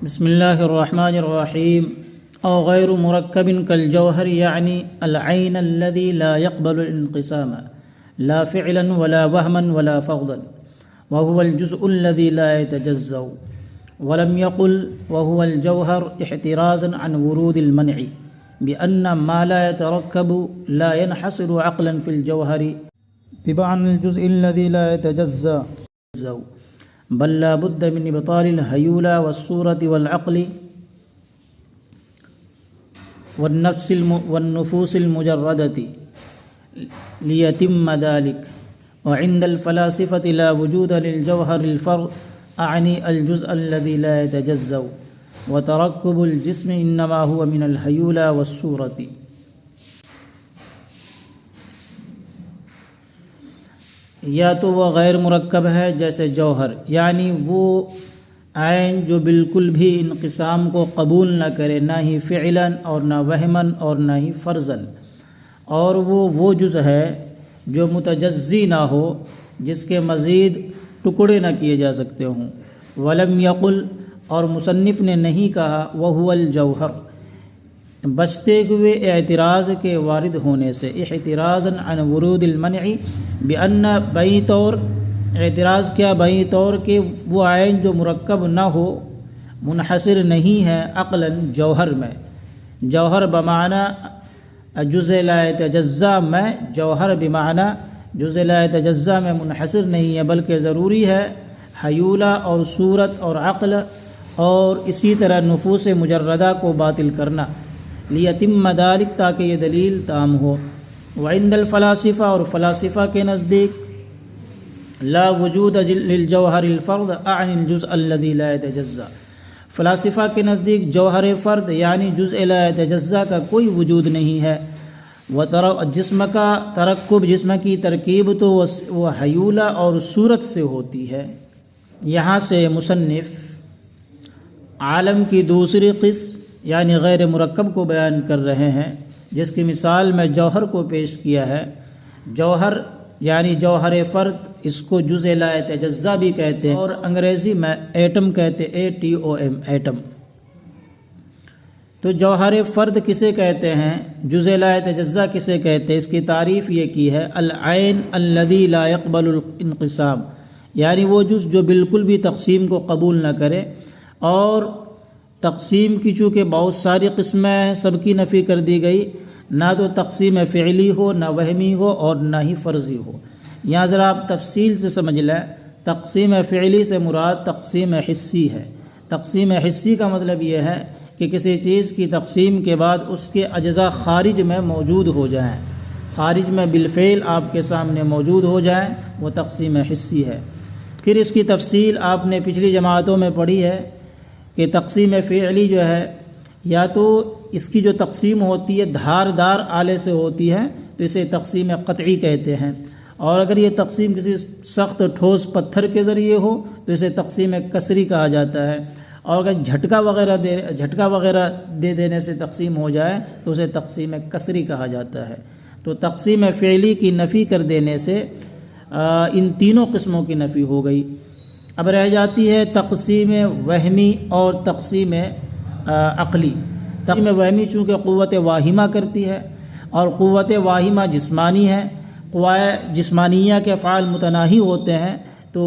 بسم اللہ الرحمن الرحیم او غیر مرکب کالجوہر یعنی العین الذي لا يقبل الانقسام لا فعلا ولا وهما ولا فقدا وهو الجزء الذي لا يتجزأ ولم يقل وهو الجوهر احترازا عن ورود المنع بأن ما لا يتركب لا ينحصر عقلا في الجوهر بمعنى الجزء الذي لا يتجزأ بل لا بد من ابطال الهيولى والصورة والعقل والنفوس المجردة ليتم ذلك. وعند الفلاسفة لا وجود للجوهر الفرد أعني الجزء الذي لا يتجزأ وتركب الجسم إنما هو من الهيولى والصورة. یا تو وہ غیر مرکب ہے جیسے جوہر، یعنی وہ عین جو بالکل بھی انقسام کو قبول نہ کرے، نہ ہی فعلاً اور نہ وہماً اور نہ ہی فرضاً، اور وہ جز ہے جو متجزی نہ ہو، جس کے مزید ٹکڑے نہ کیے جا سکتے ہوں. ولم یقل، اور مصنف نے نہیں کہا وہو الجوہر، بچتے ہوئے اعتراض کے وارد ہونے سے، احترازاً عن ورود المنع بأن بئی طور، اعتراض کیا بئی طور کہ وہ عین جو مرکب نہ ہو منحصر نہیں ہے عقلاً جوہر میں، جوہر بمعنی جزء لا يتجزا میں، جوہر بمعنی جزء لا يتجزا میں منحصر نہیں ہے، بلکہ ضروری ہے حیولہ اور صورت اور عقل اور اسی طرح نفوس مجردہ کو باطل کرنا، لیتم ذلک، تاکہ یہ دلیل تام ہو. وعند الفلاسفہ، اور فلاسفہ کے نزدیک لا وجود للجوہر الفرد اعني الجزء الذي لا يتجزا، فلاسفہ کے نزدیک جوہر فرد یعنی جزء لا يتجزا کا کوئی وجود نہیں ہے. جسم کا ترکب، جسم کی ترکیب تو وہ حیولہ اور صورت سے ہوتی ہے. یہاں سے مصنف عالم کی دوسری قسم یعنی غیر مرکب کو بیان کر رہے ہیں، جس کی مثال میں جوہر کو پیش کیا ہے. جوہر یعنی جوہر فرد، اس کو جزء لا يتجزا بھی کہتے ہیں، اور انگریزی میں ایٹم کہتے، ATOM، ایٹم. تو جوہر فرد کسے کہتے ہیں، جزء لا يتجزا کسے کہتے ہیں؟ اس کی تعریف یہ کی ہے، العین الذی لا يقبل الانقسام، یعنی وہ جز جو بالکل بھی تقسیم کو قبول نہ کرے. اور تقسیم کی چونکہ بہت ساری قسمیں ہیں، سب کی نفی کر دی گئی، نہ تو تقسیم فعلی ہو، نہ وہمی ہو، اور نہ ہی فرضی ہو. یہاں ذرا آپ تفصیل سے سمجھ لیں، تقسیم فعلی سے مراد تقسیم حسی ہے. تقسیم حسی کا مطلب یہ ہے کہ کسی چیز کی تقسیم کے بعد اس کے اجزاء خارج میں موجود ہو جائیں، خارج میں بالفعل آپ کے سامنے موجود ہو جائیں، وہ تقسیم حسی ہے. پھر اس کی تفصیل آپ نے پچھلی جماعتوں میں پڑھی ہے کہ تقسیم فعلی جو ہے، یا تو اس کی جو تقسیم ہوتی ہے دھاردار آلے سے ہوتی ہے تو اسے تقسیم قطعی کہتے ہیں، اور اگر یہ تقسیم کسی سخت ٹھوس پتھر کے ذریعے ہو تو اسے تقسیم کسری کہا جاتا ہے، اور اگر جھٹکا وغیرہ دے دینے سے تقسیم ہو جائے تو اسے تقسیم کسری کہا جاتا ہے. تو تقسیم فعلی کی نفی کر دینے سے ان تینوں قسموں کی نفی ہو گئی. اب رہ جاتی ہے تقسیم وہمی اور تقسیم عقلی. تقسیم وہمی چونکہ قوت واہمہ کرتی ہے، اور قوت واہمہ جسمانی ہے، قوائے جسمانیہ کے افعال متناہی ہوتے ہیں، تو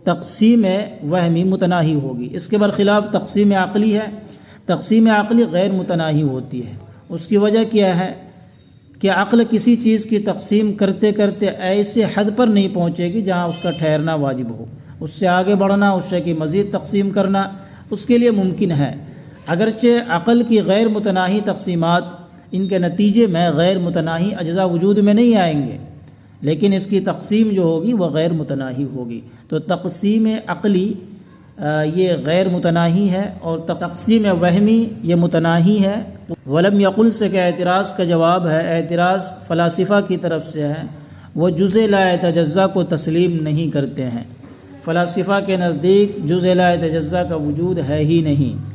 تقسیم وہمی متناہی ہوگی. اس کے برخلاف تقسیم عقلی ہے، تقسیم عقلی غیر متناہی ہوتی ہے. اس کی وجہ کیا ہے کہ عقل کسی چیز کی تقسیم کرتے کرتے ایسے حد پر نہیں پہنچے گی جہاں اس کا ٹھہرنا واجب ہو. اس سے آگے بڑھنا، اس سے کی مزید تقسیم کرنا اس کے لیے ممکن ہے. اگرچہ عقل کی غیر متناہی تقسیمات، ان کے نتیجے میں غیر متناہی اجزاء وجود میں نہیں آئیں گے، لیکن اس کی تقسیم جو ہوگی وہ غیر متناہی ہوگی. تو تقسیم عقلی یہ غیر متناہی ہے، اور تقسیم وہمی یہ متناہی ہے. ولم یقل سے کہ اعتراض کا جواب ہے، اعتراض فلاسفہ کی طرف سے ہے، وہ جزء لا يتجزا کو تسلیم نہیں کرتے ہیں. فلاسفہ کے نزدیک جزء لا يتجزا کا وجود ہے ہی نہیں.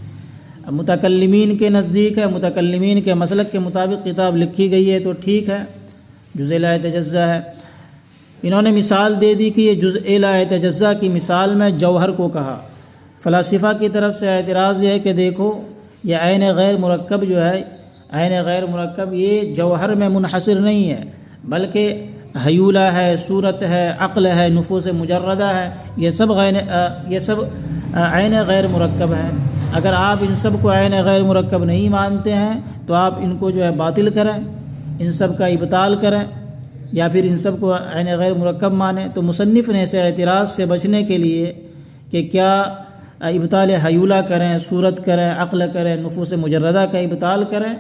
متکلمین کے نزدیک ہے، متکلمین کے مسلک کے مطابق کتاب لکھی گئی ہے تو ٹھیک ہے، جزء لا يتجزا ہے. انہوں نے مثال دے دی کہ یہ جزء لا يتجزا کی مثال میں جوہر کو کہا، فلاسفہ کی طرف سے اعتراض یہ ہے کہ دیکھو یہ عین غیر مرکب جو ہے، عین غیر مرکب یہ جوہر میں منحصر نہیں ہے، بلکہ حیولہ ہے، صورت ہے، عقل ہے، نفوس مجردہ ہے، یہ سب عین غیر مرکب ہے۔ اگر آپ ان سب کو عین غیر مرکب نہیں مانتے ہیں تو آپ ان کو جو ہے باطل کریں، ان سب کا ابطال کریں، یا پھر ان سب کو عین غیر مرکب مانیں۔ تو مصنف نے اسے اعتراض سے بچنے کے لیے کہ کیا ابطال حیولہ کریں، صورت کریں، عقل کریں، نفوس مجردہ کا ابطال کریں،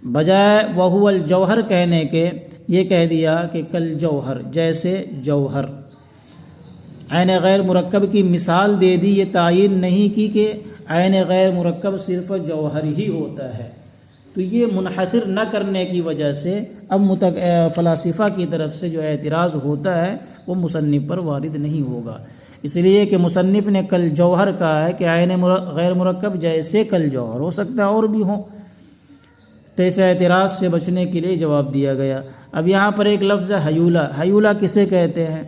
بجائے وہو الجوہر کہنے کے یہ کہہ دیا کہ کل جوہر، جیسے جوہر۔ عین غیر مرکب کی مثال دے دی، یہ تعین نہیں کی کہ عین غیر مرکب صرف جوہر ہی ہوتا ہے۔ تو یہ منحصر نہ کرنے کی وجہ سے اب فلاسفہ کی طرف سے جو اعتراض ہوتا ہے وہ مصنف پر وارد نہیں ہوگا، اس لیے کہ مصنف نے کل جوہر کہا ہے کہ عین غیر مرکب جیسے کل جوہر ہو سکتا ہے اور بھی ہوں، تو اس اعتراض سے بچنے کے لیے جواب دیا گیا۔ اب یہاں پر ایک لفظ ہے حیولہ۔ حیولہ کسے کہتے ہیں؟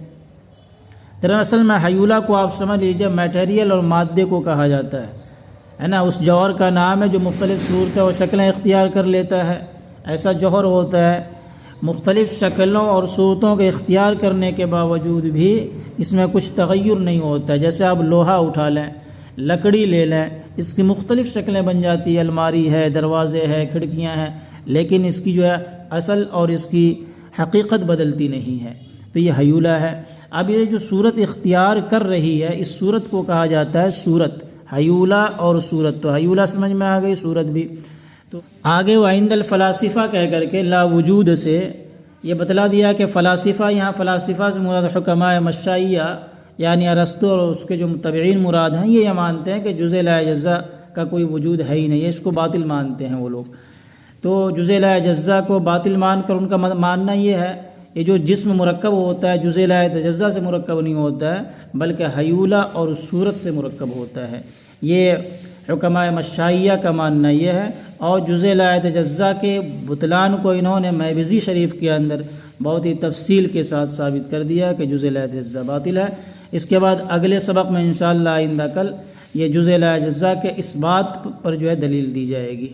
دراصل میں حیولہ کو آپ سمجھ لیجیے میٹیریل اور مادے کو کہا جاتا ہے نا، اس جوہر کا نام ہے جو مختلف صورتیں اور شکلیں اختیار کر لیتا ہے۔ ایسا جوہر ہوتا ہے مختلف شکلوں اور صورتوں کے اختیار کرنے کے باوجود بھی اس میں کچھ تغیر نہیں ہوتا ہے۔ جیسے آپ لوہا اٹھا لیں، لکڑی لے لیں، اس کی مختلف شکلیں بن جاتی ہے، الماری ہے، دروازے ہے، کھڑکیاں ہیں، لیکن اس کی جو ہے اصل اور اس کی حقیقت بدلتی نہیں ہے، تو یہ حیولہ ہے۔ اب یہ جو صورت اختیار کر رہی ہے اس صورت کو کہا جاتا ہے صورت۔ حیولہ اور صورت، تو حیولہ سمجھ میں آ گئی، صورت بھی۔ تو آگے وعند الفلاسفہ کہہ کر کے لا وجود سے یہ بتلا دیا کہ فلاسفہ، یہاں فلاسفہ سے مراد حکماء مشائیہ یعنی ارسطو اور اس کے جو متبعین مراد ہیں، یہ مانتے ہیں کہ جزء لا یجزا کا کوئی وجود ہے ہی نہیں ہے، اس کو باطل مانتے ہیں وہ لوگ۔ تو جزء لا یجزا کو باطل مان کر ان کا ماننا یہ ہے یہ جو جسم مرکب ہوتا ہے جزء لا یتجزا سے مرکب نہیں ہوتا ہے، بلکہ حیولہ اور صورت سے مرکب ہوتا ہے، یہ حکماء مشائیہ کا ماننا یہ ہے۔ اور جزء لا یتجزا کے بطلان کو انہوں نے میبزی شریف کے اندر بہت ہی تفصیل کے ساتھ ثابت کر دیا کہ جزء لا یتجزا باطل ہے۔ اس کے بعد اگلے سبق میں انشاءاللہ آئندہ کل یہ جزء لا یتجزا کے اس بات پر جو ہے دلیل دی جائے گی۔